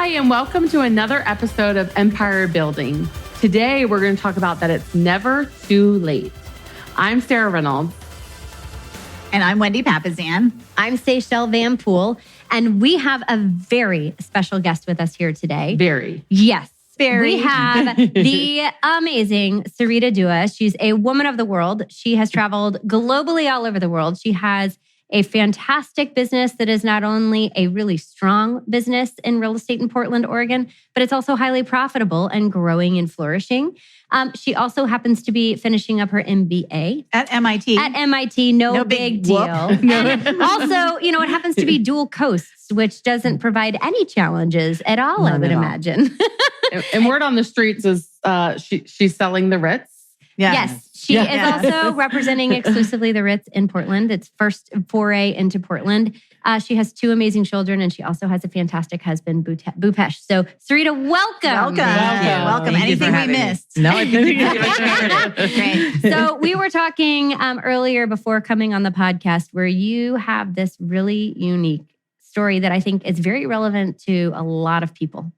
Hi, and welcome to another episode of Empire Building. Today, we're going to talk about that it's never too late. I'm Sarah Reynolds. And I'm Wendy Papazan. I'm Seychelle Van Poole. And we have a very special guest with us here today. Very. Yes. Very. We have the amazing Sarita Dua. She's a woman of the world. She has traveled globally all over the world. She has a fantastic business that is not only a really strong business in real estate in Portland, Oregon, but it's also highly profitable and growing and flourishing. She also happens to be finishing up her MBA. At MIT. At MIT, no big deal. And also, it happens to be dual coasts, which doesn't provide any challenges at all, I would imagine. And word on the streets is she's selling the Ritz. Yes. She is also representing exclusively the Ritz in Portland. It's first foray into Portland. She has 2 amazing children, and she also has a fantastic husband, Bhupesh. So, Sarita, welcome. Welcome. Anything we missed? No, I think Great. So, we were talking earlier before coming on the podcast where you have this really unique story that I think is very relevant to a lot of people.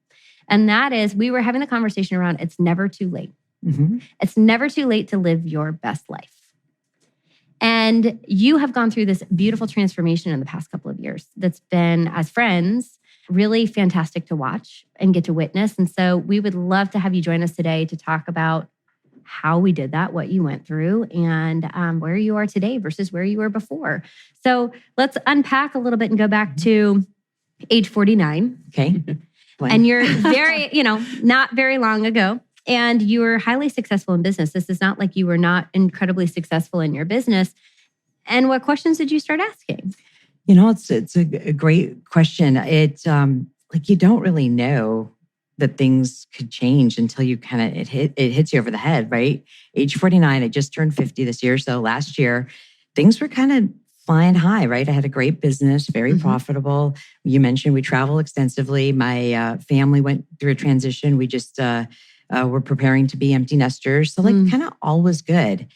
And that is, we were having the conversation around it's never too late. Mm-hmm. It's never too late to live your best life. And you have gone through this beautiful transformation in the past couple of years that's been, as friends, really fantastic to watch and get to witness. And so we would love to have you join us today to talk about how we did that, what you went through, and where you are today versus where you were before. So let's unpack a little bit and go back to age 49. Okay. And you're very, not very long ago. And you were highly successful in business. This is not like you were not incredibly successful in your business. And what questions did you start asking? It's a great question. It's you don't really know that things could change until you it hits you over the head, right? Age 49, I just turned 50 this year. So last year, things were kind of flying high, right? I had a great business, very profitable. You mentioned we travel extensively. My family went through a transition. We just we're preparing to be empty nesters. So kind of all was good.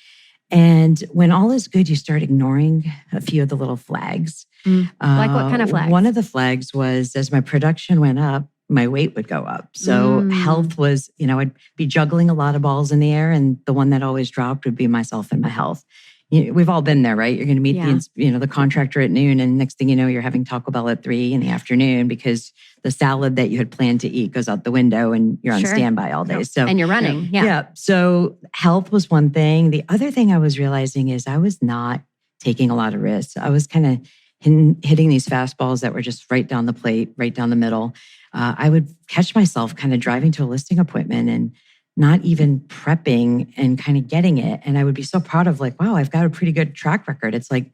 And when all is good, you start ignoring a few of the little flags. Like what kind of flags? One of the flags was as my production went up, my weight would go up. So health was, I'd be juggling a lot of balls in the air. And the one that always dropped would be myself and my health. We've all been there, right? You're going to meet the contractor at noon, and next thing you know, you're having Taco Bell at 3 p.m. because the salad that you had planned to eat goes out the window, and you're on standby all day. So and you're running, So health was one thing. The other thing I was realizing is I was not taking a lot of risks. I was kind of hitting these fastballs that were just right down the plate, right down the middle. I would catch myself kind of driving to a listing appointment and not even prepping and kind of getting it. And I would be so proud of wow, I've got a pretty good track record. It's like,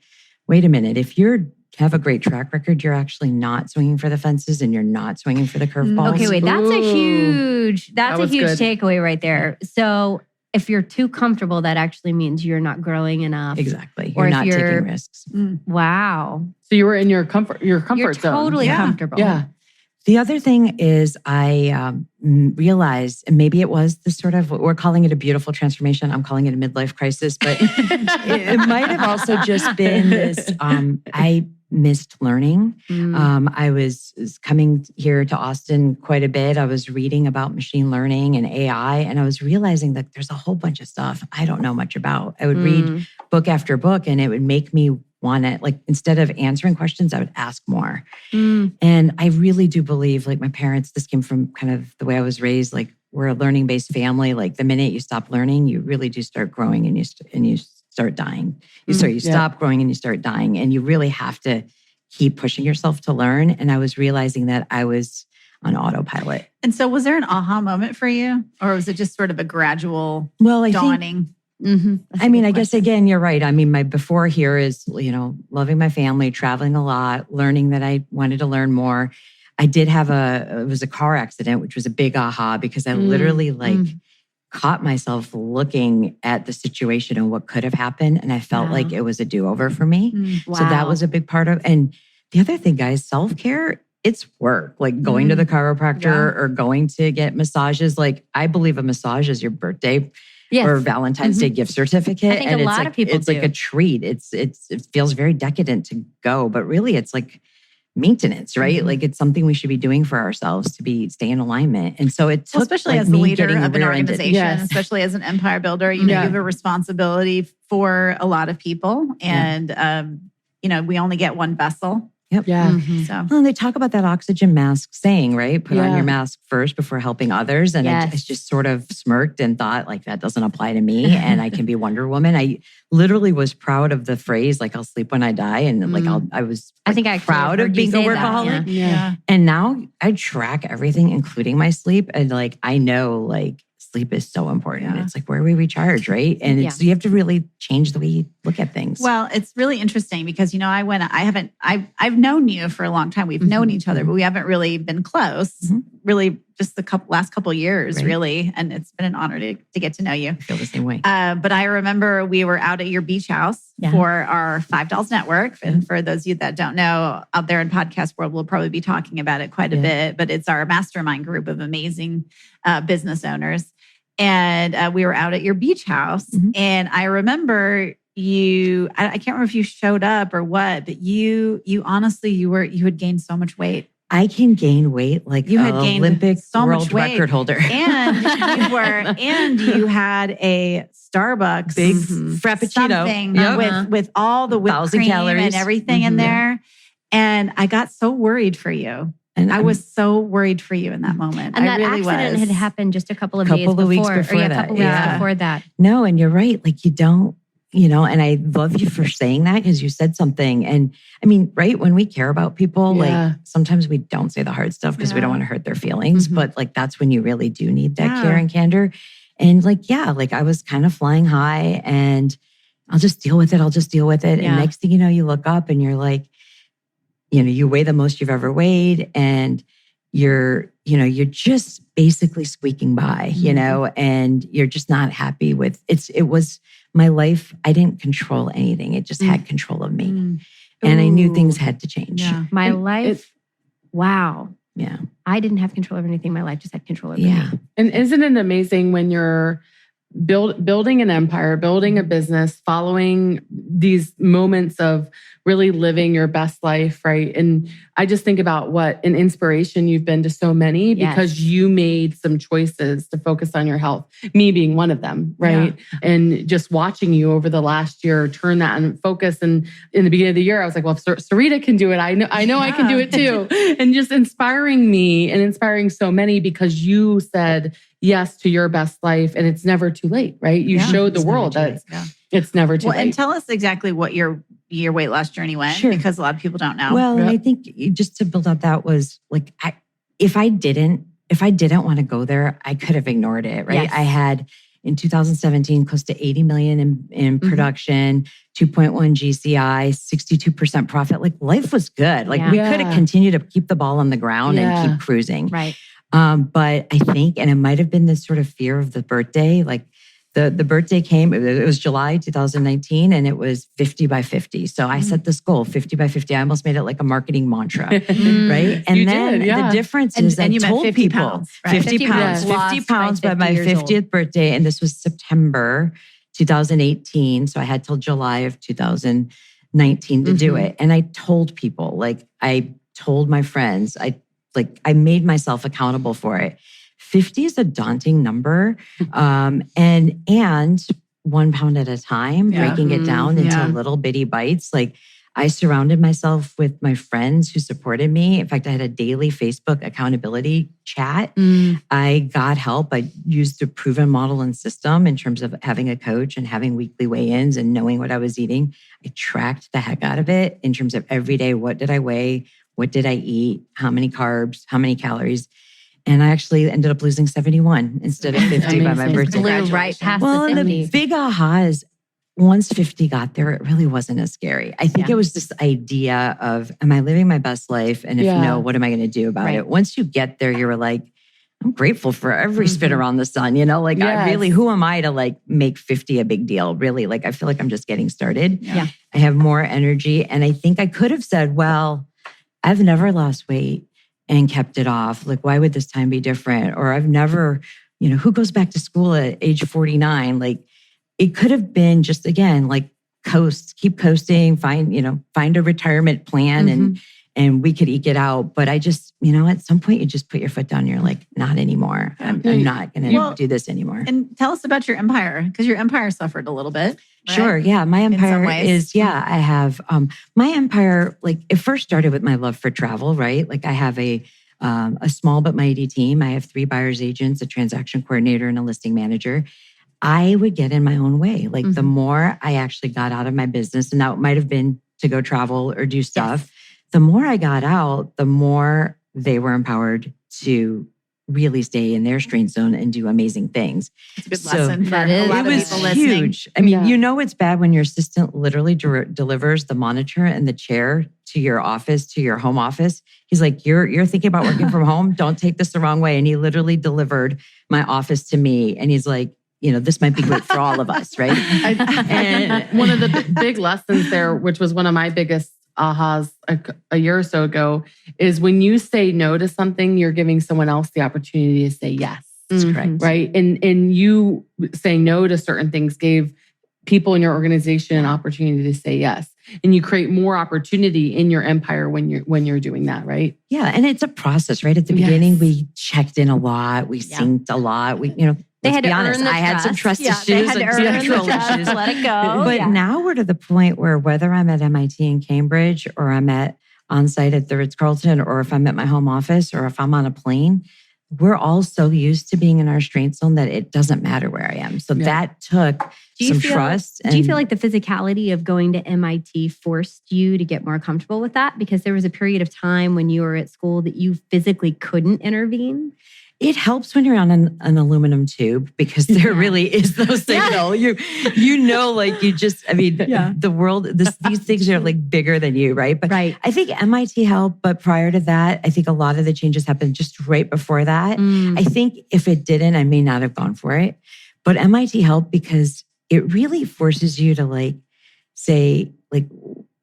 wait a minute, if you have a great track record, you're actually not swinging for the fences and you're not swinging for the curveballs. Okay, wait, that's a huge takeaway right there. So if you're too comfortable, that actually means you're not growing enough. Exactly. You're not taking risks. Wow. So you were in your comfort you're zone. Totally comfortable. Yeah. The other thing is I realized, and maybe it was this we're calling it a beautiful transformation. I'm calling it a midlife crisis, but it might have also just been this, I missed learning. I was coming here to Austin quite a bit. I was reading about machine learning and AI, and I was realizing that there's a whole bunch of stuff I don't know much about. I would read book after book, and it would make me want to, instead of answering questions, I would ask more. And I really do believe, my parents, this came from kind of the way I was raised, we're a learning-based family. The minute you stop learning, you really do start growing and you start dying. You stop growing and you start dying. And you really have to keep pushing yourself to learn. And I was realizing that I was on autopilot. And so was there an aha moment for you? Or was it just sort of a gradual dawning? I guess, again, you're right. My before here is, loving my family, traveling a lot, learning that I wanted to learn more. I did have it was a car accident, which was a big aha because I literally caught myself looking at the situation and what could have happened. And I felt like it was a do-over for me. Wow. So that was a big part of, and the other thing, guys, self-care, it's work. Going to the chiropractor or going to get massages. I believe a massage is your birthday or Valentine's Day gift certificate. I think and a lot of people it's do. Like a treat. It feels very decadent to go, but really it's maintenance, right? Mm-hmm. Like it's something we should be doing for ourselves to stay in alignment. And so it took especially like, as the me leader getting of an rear-ended. organization, Yes. especially as an empire builder, you know, you have a responsibility for a lot of people. And, you know, we only get one vessel. Yep. Yeah. Mm-hmm. So Well, and they talk about that oxygen mask saying, right? Put on Yeah. your mask first before helping others. And I Yes. just sort of smirked and thought, like, that doesn't apply to me and I can be Wonder Woman. I literally was proud of the phrase, like, I'll sleep when I die. And like, I was I think I actually proud heard of you being a say that, workaholic. yeah. Yeah. And now I track everything, including my sleep. And like, I know like sleep is so important. Yeah. It's like where we recharge, right? And it's, you have to really change the way you look at things. Well, it's really interesting because, you know, I've known you for a long time. We've known each other, but we haven't really been close, really just the last couple of years, Right. really. And it's been an honor to get to know you. I feel the same way. But I remember we were out at your beach house for our Five Dolls Network. And for those of you that don't know, out there in podcast world, we'll probably be talking about it quite a bit, but it's our mastermind group of amazing business owners. And we were out at your beach house. And I remember I can't remember if you showed up or what, but you honestly, you had gained so much weight. I can gain weight like You had an gained Olympic so much world weight. record holder. And you had a Starbucks Big Mhm. frappuccino. something Yep. with all the whipped 1,000 cream calories. and everything in Mhm. there. And I got so worried for you. And I was so worried for you in that moment. And I that really accident was. had happened just a couple of Couple days of weeks before. before or a that, couple weeks yeah. before that. No, and you're right. Like you don't, and I love you for saying that because you said something. And I mean, right, when we care about people, like sometimes we don't say the hard stuff because we don't want to hurt their feelings. Mhm. But like that's when you really do need that Yeah. care and candor. And like, like I was kind of flying high and I'll just deal with it. Yeah. And next thing you know, you look up and you're like, you weigh the most you've ever weighed and you're just basically squeaking by, and you're just not happy with it was my life. I didn't control anything. It just had control of me. And I knew things had to change. Yeah. My And life, wow. Yeah. I didn't have control over anything. My life just had control over me. Yeah. And isn't it amazing when you're building an empire, building a business, following these moments of really living your best life, right? And I just think about what an inspiration you've been to so many because you made some choices to focus on your health, me being one of them, right? Yeah. And just watching you over the last year turn that and focus. And in the beginning of the year, I was like, well, if Sarita can do it, I know I can do it too. And just inspiring me and inspiring so many because you said yes to your best life and it's never too late, right? You showed the It's never world too that late. it's never too Well, and late. tell us exactly what your weight loss journey went, Sure. because a lot of people don't know. Well, and I think just to build up that was like, if I didn't want to go there, I could have ignored it, right? Yes. I had in 2017 close to 80 million in production, 2.1 GCI, 62% profit. Like life was good. Like we could have continued to keep the ball on the ground and keep cruising. Right. But I think, and it might have been this sort of fear of the birthday, like the birthday came, it was July 2019 and it was 50 by 50. So I set this goal, 50 by 50. I almost made it like a marketing mantra, right? And You then did, the difference is I you meant told 50 people pounds, right? 50 pounds, Lost 50 by pounds by 50 my years old. 50th birthday. And this was September 2018. So I had till July of 2019 to do it. And I told people, like I told my friends, I made myself accountable for it. 50 is a daunting number. And 1 pound at a time, breaking it down into little bitty bites. Like I surrounded myself with my friends who supported me. In fact, I had a daily Facebook accountability chat. I got help. I used a proven model and system in terms of having a coach and having weekly weigh-ins and knowing what I was eating. I tracked the heck out of it in terms of every day. What did I weigh? What did I eat? How many carbs? How many calories? And I actually ended up losing 71 instead of 50 by my Amazing. birthday. Blew right past Well, the and 50. the big aha is once 50 got there, it really wasn't as scary. I think it was this idea of, am I living my best life? And if no, what am I going to do about it? Once you get there, you were like, I'm grateful for every spin around the sun, I really, who am I to like make 50 a big deal? Really, like, I feel like I'm just getting started. Yeah. I have more energy. And I think I could have said, well, I've never lost weight and kept it off. Like, why would this time be different? Or I've never, who goes back to school at age 49? Like, it could have been just, again, like keep coasting, find a retirement plan and we could eke it out. But I just, at some point you just put your foot down and you're like, not anymore. I'm not going to do this anymore. And tell us about your empire, because your empire suffered a little bit. Right? Sure. Yeah. My empire is, I have, my empire, like it first started with my love for travel, right? Like I have a small but mighty team. I have 3 buyer's agents, a transaction coordinator, and a listing manager. I would get in my own way. Like the more I actually got out of my business, and that might have been to go travel or do stuff, the more I got out, the more they were empowered to really stay in their strength zone and do amazing things. It's a good lesson for a lot of people listening. Huge. I mean, it's bad when your assistant literally delivers the monitor and the chair to your office, to your home office. He's like, you're thinking about working from home? Don't take this the wrong way. And he literally delivered my office to me. And he's like, this might be great for all of us, right? And one of the big lessons there, which was one of my biggest ahas a year or so ago, is when you say no to something, you're giving someone else the opportunity to say yes. That's correct. Right? And you saying no to certain things gave people in your organization an opportunity to say yes. And you create more opportunity in your empire when you're doing that, right? Yeah. And it's a process, right? At the beginning, we checked in a lot. We synced a lot. They had to be honest, I had some trust issues. They had to earn the trust, let it go. But now we're to the point where whether I'm at MIT in Cambridge or I'm at on-site at the Ritz-Carlton, or if I'm at my home office or if I'm on a plane, we're all so used to being in our strength zone that it doesn't matter where I am. So that took some trust. Do you feel like the physicality of going to MIT forced you to get more comfortable with that? Because there was a period of time when you were at school that you physically couldn't intervene? It helps when you're on an aluminum tube, because there really is no signal. Like the world, these things are like bigger than you, right? But I think MIT helped. But prior to that, I think a lot of the changes happened just right before that. I think if it didn't, I may not have gone for it. But MIT helped because it really forces you to say,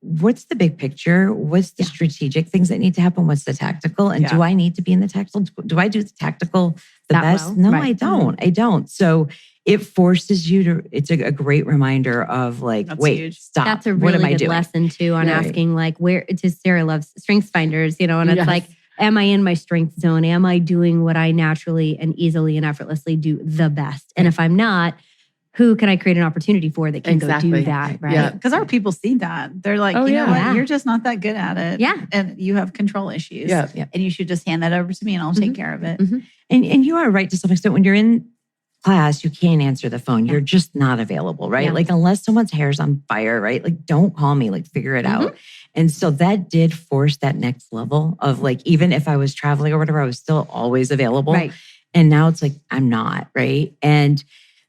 what's the big picture? What's the strategic things that need to happen? What's the tactical? And do I need to be in the tactical? Do I do the tactical the best? Well? No, I don't. I don't. So it forces you to, it's a great reminder of stop. That's a really good lesson too on asking where, Sarah loves strengths finders, and it's am I in my strength zone? Am I doing what I naturally and easily and effortlessly do the best? And if I'm not, who can I create an opportunity for that can go do that, right? Yeah, because our people see that. They're like, you know what? You're just not that good at it. Yeah. And you have control issues. Yeah. And you should just hand that over to me and I'll take care of it. And you are right to some extent. When you're in class, you can't answer the phone. You're just not available, right? Yeah. Unless someone's hair's on fire, right? Don't call me, figure it out. And so that did force that next level of even if I was traveling or whatever, I was still always available. Right. And now it's I'm not, right? And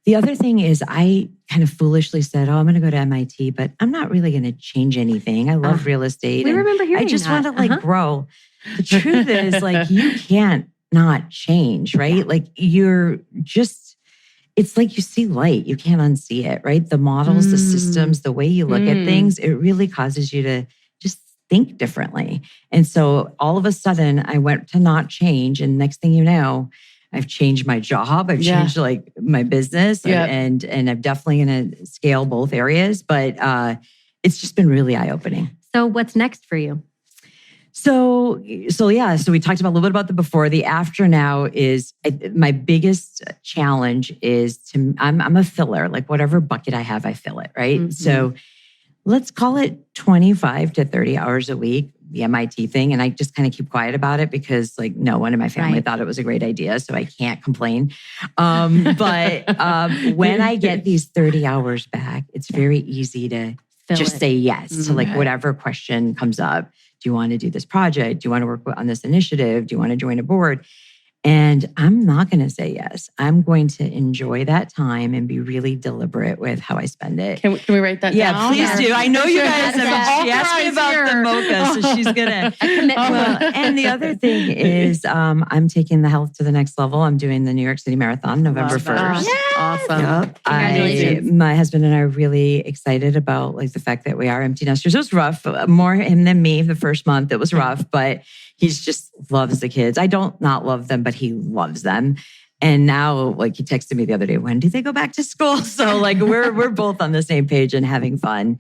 the other thing is I kind of foolishly said, I'm going to go to MIT, but I'm not really going to change anything. I love real estate. We remember hearing I just that. want to grow. The truth is you can't not change, right? You're just, it's you see light. You can't unsee it, right? The models, the systems, the way you look at things, it really causes you to just think differently. And so all of a sudden I went to not change. And next thing you know, I've changed my job. I've changed my business and I'm definitely going to scale both areas, but it's just been really eye-opening. So what's next for you? So we talked about a little bit about the before. The after now is my biggest challenge is I'm a filler, whatever bucket I have, I fill it, right? So let's call it 25 to 30 hours a week, the MIT thing. And I just kind of keep quiet about it because no one in my family thought it was a great idea. So I can't complain. But when I get these 30 hours back, it's very easy to say yes to whatever question comes up. Do you want to do this project? Do you want to work on this initiative? Do you want to join a board? And I'm not going to say yes. I'm going to enjoy that time and be really deliberate with how I spend it. Can we write that down? Yeah, please do. I know you guys have. She asked me about the mocha, so she's going to. And the other thing is I'm taking the health to the next level. I'm doing the New York City Marathon November 1st. Yes. Awesome. Yep. Congratulations. My husband and I are really excited about the fact that we are empty nesters. It was rough. More him than me the first month. It was rough, but he's just loves the kids. I don't not love them, but he loves them. And now, he texted me the other day, when do they go back to school? So we're both on the same page and having fun.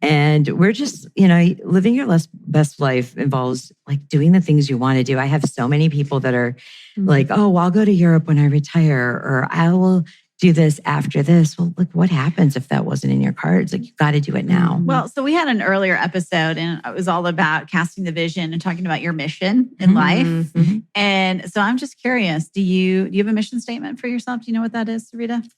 And we're just, living your best life involves like doing the things you want to do. I have so many people that are like, oh, well, I'll go to Europe when I retire, or I will do this after this. Well, look, what happens if that wasn't in your cards? Like, you got to do it now. Well, so we had an earlier episode and it was all about casting the vision and talking about your mission in life. And so I'm just curious, do you have a mission statement for yourself? Do you know what that is, Sarita?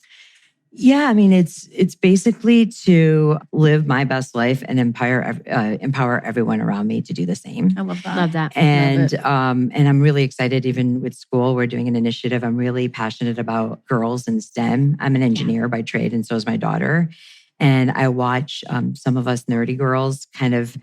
Yeah, I mean, it's basically to live my best life and empower everyone around me to do the same. I love that. Love that. And I'm really excited. Even with school, we're doing an initiative. I'm really passionate about girls in STEM. I'm an engineer by trade, and so is my daughter. And I watch some of us nerdy girls kind of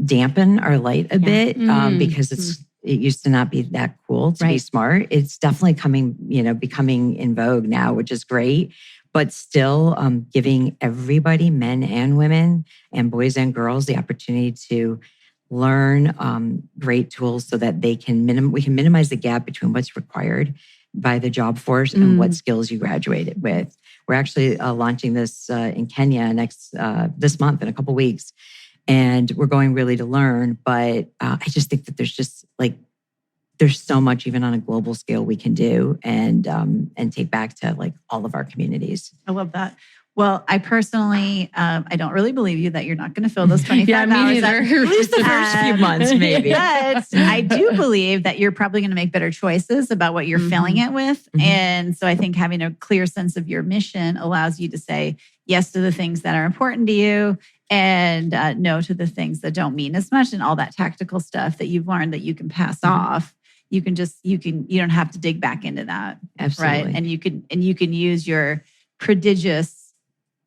dampen our light a bit because it used to not be that cool to be smart. It's definitely becoming in vogue now, which is great. But still giving everybody, men and women and boys and girls, the opportunity to learn great tools so that we can minimize the gap between what's required by the job force and what skills you graduated with. We're actually launching this in Kenya this month in a couple of weeks. And we're going really to learn. But I just think that there's so much even on a global scale we can do and take back to like all of our communities. I love that. Well, I personally, I don't really believe you that you're not going to fill those 25 hours. At least the first few months, maybe. But I do believe that you're probably going to make better choices about what you're filling it with. And so I think having a clear sense of your mission allows you to say yes to the things that are important to you and no to the things that don't mean as much, and all that tactical stuff that you've learned that you can pass off. You don't have to dig back into that. Absolutely. Right. And you can use your prodigious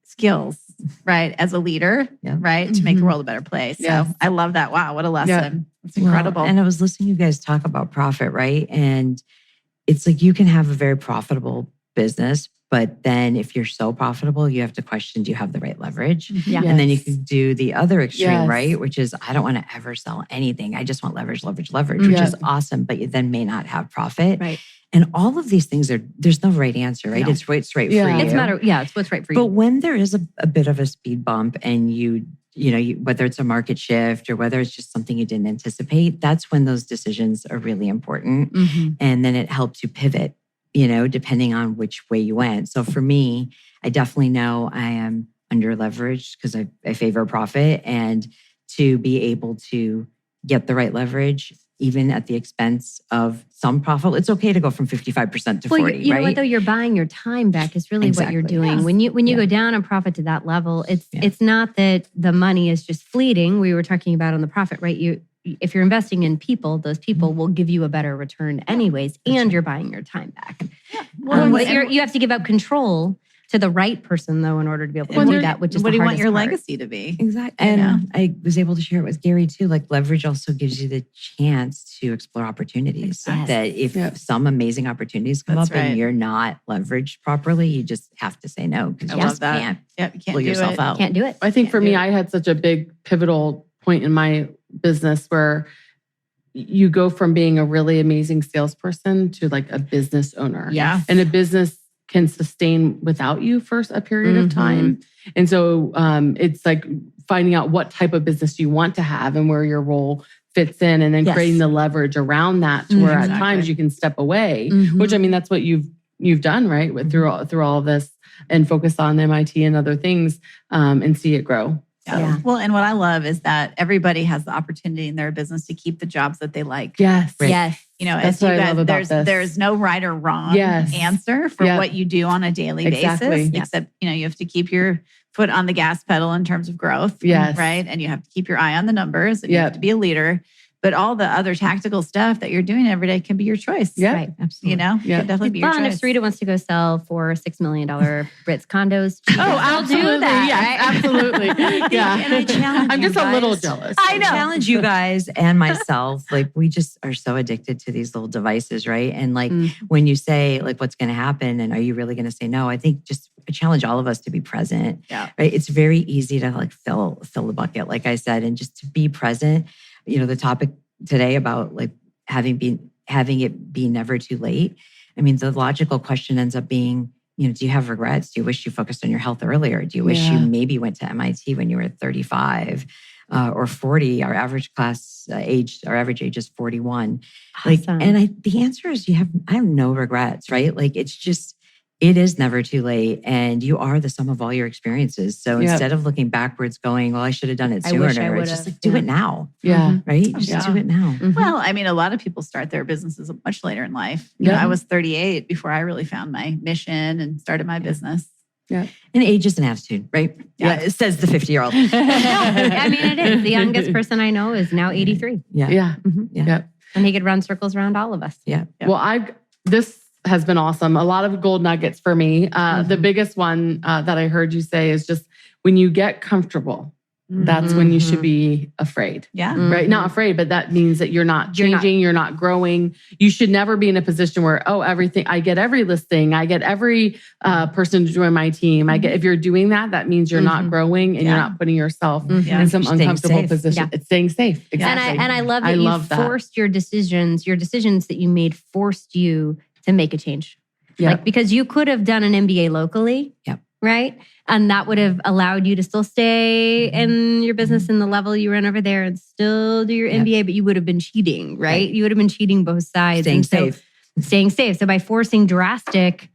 skills, right, as a leader, right, to make the world a better place. So I love that. Wow, what a lesson. It's incredible. Well, and I was listening to you guys talk about profit, right? And it's like you can have a very profitable business, but then if you're so profitable, you have to question, do you have the right leverage? Yeah. And then you can do the other extreme, right? Which is, I don't want to ever sell anything. I just want leverage, which is awesome, but you then may not have profit. Right. And all of these things there's no right answer, right? No. It's right for you. It's what's right for you. But when there is a bit of a speed bump and you whether it's a market shift or whether it's just something you didn't anticipate, that's when those decisions are really important. And then it helps you pivot, depending on which way you went. So for me, I definitely know I am under leveraged because I favor profit, and to be able to get the right leverage, even at the expense of some profit. It's okay to go from 55% to 40%, you know what, though? You're buying your time back is really what you're doing. Yes. When you go down on profit to that level, it's not that the money is just fleeting. We were talking about on the profit, right? If you're investing in people, those people will give you a better return anyways, and you're buying your time back. Yeah. Well, you have to give up control to the right person, though, in order to be able to do that, which is what the do you want hardest your part. legacy to be? Exactly. And I was able to share it with Gary too. Like, leverage also gives you the chance to explore opportunities. That if some amazing opportunities come up and you're not leveraged properly, you just have to say no, because you just can't you can't pull yourself out. Can't do it. I think for me, I had such a big pivotal point in my business where you go from being a really amazing salesperson to like a business owner. Yeah. And a business can sustain without you for a period of time. And so it's like finding out what type of business you want to have and where your role fits in, and then creating the leverage around that to where at times you can step away, which I mean, that's what you've done, right? Through all of this, and focus on MIT and other things and see it grow. Yeah. Well, and what I love is that everybody has the opportunity in their business to keep the jobs that they like. Yes. Right. Yes. As you guys, there's no right or wrong answer for what you do on a daily basis, except, you have to keep your foot on the gas pedal in terms of growth. Yes. Right. And you have to keep your eye on the numbers, and you have to be a leader. But all the other tactical stuff that you're doing every day can be your choice. Yeah. Right. Absolutely. Can definitely be your choice. If Sarita wants to go sell for $6 million Ritz condos, I'll do that. Yes, absolutely. Yeah. And I challenge I'm just a little jealous. I challenge you guys and myself. Like, we just are so addicted to these little devices, right? And like when you say like, what's going to happen, and are you really going to say no? I think I challenge all of us to be present. Yeah. Right. It's very easy to like fill the bucket, like I said, and just to be present. The topic today about like having it be never too late. I mean, the logical question ends up being, do you have regrets? Do you wish you focused on your health earlier? Do you wish you maybe went to MIT when you were 35 or 40? Our average age is 41. Awesome. The answer is I have no regrets, right? Like it is never too late, and you are the sum of all your experiences. So instead of looking backwards going, well, I should have done it sooner, it's just like, do it now. Yeah. Right? Just do it now. Mm-hmm. Well, I mean, a lot of people start their businesses much later in life. You know, I was 38 before I really found my mission and started my business. Yeah. And age is an attitude, right? Yeah. It says the 50-year-old. I mean, it is. The youngest person I know is now 83. Yeah. And he could run circles around all of us. Yeah. Well, this has been awesome. A lot of gold nuggets for me. The biggest one that I heard you say is just when you get comfortable, that's when you should be afraid. Yeah. Right? Not afraid, but that means that you're not changing, you're not growing. You should never be in a position where, I get every listing, I get every person to join my team. If you're doing that, that means you're not growing and you're not putting yourself in some uncomfortable position. Yeah. It's staying safe. Exactly. And I love that you forced your decisions that you made forced you to make a change. Yeah. Like, because you could have done an MBA locally. Yep. Right? And that would have allowed you to still stay in your business in the level you were in over there and still do your MBA, but you would have been cheating, right? You would have been cheating both sides. Staying safe. So by forcing drastic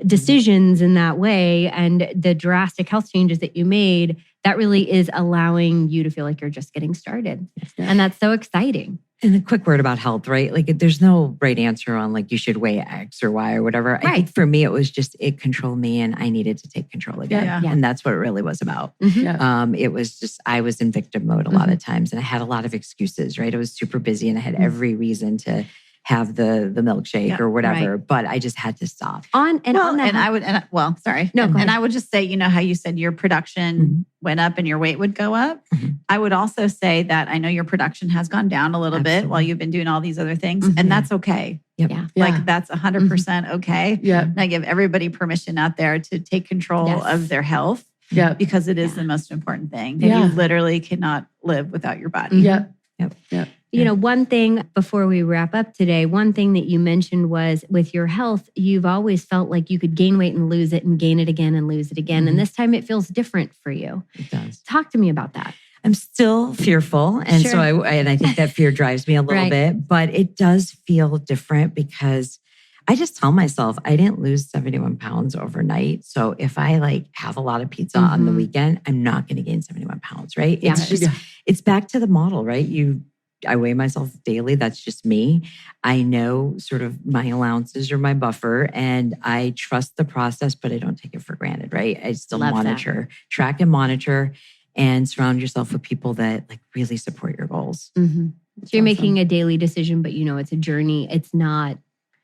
decisions in that way and the drastic health changes that you made, that really is allowing you to feel like you're just getting started. And that's so exciting. And a quick word about health, right? Like there's no right answer on like you should weigh X or Y or whatever. Right. I think for me, it was just it controlled me and I needed to take control again. Yeah. And that's what it really was about. It was just, I was in victim mode a lot of times and I had a lot of excuses, right? I was super busy and I had every reason to have the milkshake or whatever, but I just had to stop. Sorry. No, and I would just say, how you said your production went up and your weight would go up. I would also say that I know your production has gone down a little bit while you've been doing all these other things, and that's okay. Like that's 100% okay. And I give everybody permission out there to take control of their health because it is the most important thing. You literally cannot live without your body. One thing before we wrap up today, one thing that you mentioned was with your health, you've always felt like you could gain weight and lose it and gain it again and lose it again. And this time it feels different for you. It does. Talk to me about that. I'm still fearful. And so I think that fear drives me a little bit, but it does feel different because I just tell myself I didn't lose 71 pounds overnight. So if I have a lot of pizza on the weekend, I'm not going to gain 71 pounds, right? It's just, it's back to the model, right? I weigh myself daily. That's just me. I know sort of my allowances or my buffer and I trust the process, but I don't take it for granted, right? I still track and monitor and surround yourself with people that really support your goals. So you're making a daily decision, but it's a journey. It's not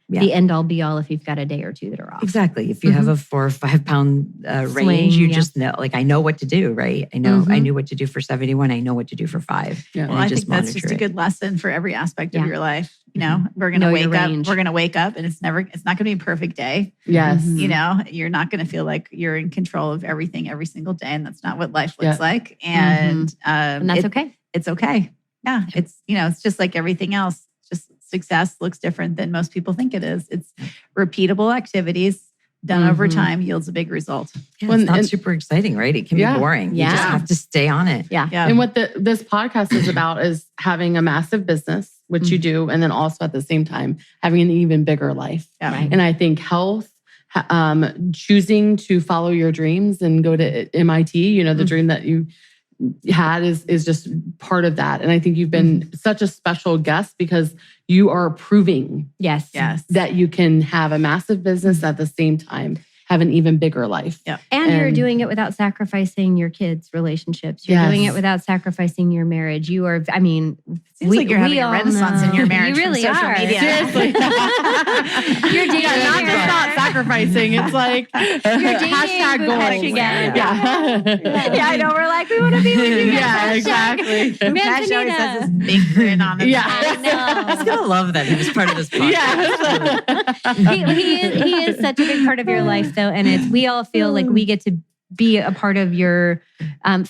the end all be all if you've got a day or two that are off. Exactly. If you have a 4 or 5 pound range, you just know, I know what to do, right? I know I knew what to do for 71. I know what to do for 5. Well, I think that's just a good lesson for every aspect of your life. We're going to wake up. We're going to wake up, and it's not going to be a perfect day. Yes. You're not going to feel like you're in control of everything every single day, and that's not what life looks like. And that's okay. It's okay. Yeah. It's it's just like everything else. Just success looks different than most people think it is. It's repeatable activities done over time yields a big result. It's not super exciting, right? It can be boring. You just have to stay on it. And what this podcast is about is having a massive business, which you do, and then also at the same time having an even bigger life. And I think health, choosing to follow your dreams and go to MIT, the dream that you had is just part of that. And I think you've been such a special guest because you are proving that you can have a massive business at the same time have an even bigger life. And you're doing it without sacrificing your kids' relationships. You're doing it without sacrificing your marriage. You are, seems like you're having a renaissance in your marriage. You really are. Media. Seriously. You're dating not just not sacrificing. It's like you're dating hashtag goals. again. I know. We're like, we want to be with you. Exactly. Matt always has this big grin on his face. I know. I was going to love that he was part of this podcast. He is such a big part of your life, though. And we all feel like we get to be a part of your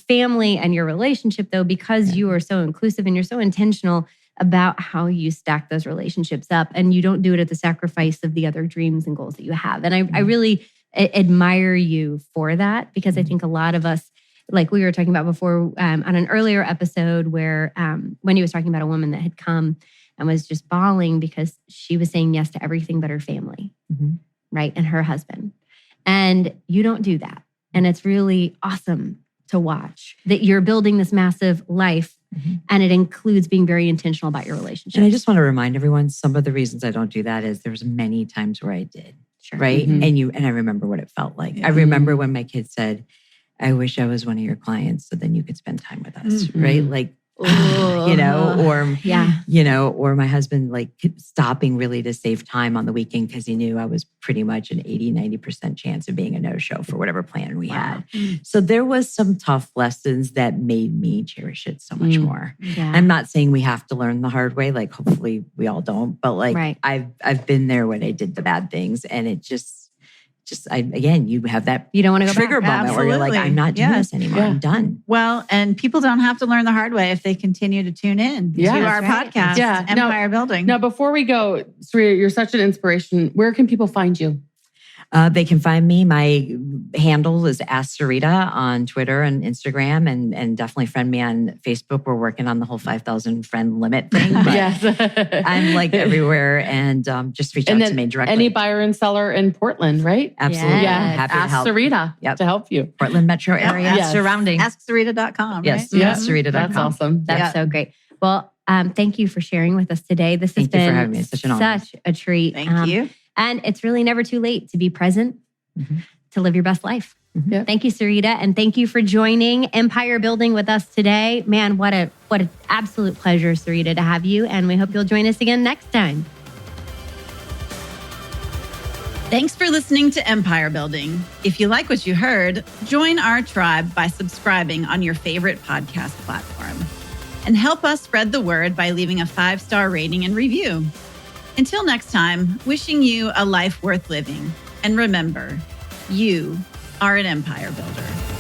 family and your relationship, though, because you are so inclusive and you're so intentional about how you stack those relationships up. And you don't do it at the sacrifice of the other dreams and goals that you have. And I really admire you for that, because I think a lot of us, like we were talking about before on an earlier episode where Wendy was talking about a woman that had come and was just bawling because she was saying yes to everything but her family, right? And her husband. And you don't do that. And it's really awesome to watch that you're building this massive life, and it includes being very intentional about your relationship. And I just want to remind everyone, some of the reasons I don't do that is there's many times where I did, right? And I remember what it felt like. I remember when my kid said, I wish I was one of your clients so then you could spend time with us, right? Like, you know, or my husband like stopping really to save time on the weekend because he knew I was pretty much an 80-90% chance of being a no-show for whatever plan we had. So there was some tough lessons that made me cherish it so much more. I'm not saying we have to learn the hard way, like hopefully we all don't, but like I've been there when I did the bad things, and it just you have that you don't want to go trigger back. moment where you're like, I'm not doing this anymore. I'm done. Well, and people don't have to learn the hard way if they continue to tune in to our podcast, Empire Building. Now, before we go, Sarita, you're such an inspiration. Where can people find you? They can find me. My handle is Ask Sarita on Twitter and Instagram, and definitely friend me on Facebook. We're working on the whole 5,000 friend limit thing. But I'm like everywhere, and just reach out to me directly. Any buyer and seller in Portland, right? Absolutely. Yes. Happy to help. Ask Sarita to help you. Portland metro area surrounding. AskSarita.com. Yes. Right? Sarita.com. That's awesome. That's so great. Well, thank you for sharing with us today. This has been for having me. It's such an honor. Such a treat. Thank you. And it's really never too late to be present, to live your best life. Thank you, Sarita. And thank you for joining Empire Building with us today. Man, what an absolute pleasure, Sarita, to have you. And we hope you'll join us again next time. Thanks for listening to Empire Building. If you like what you heard, join our tribe by subscribing on your favorite podcast platform. And help us spread the word by leaving a 5-star rating and review. Until next time, wishing you a life worth living. And remember, you are an empire builder.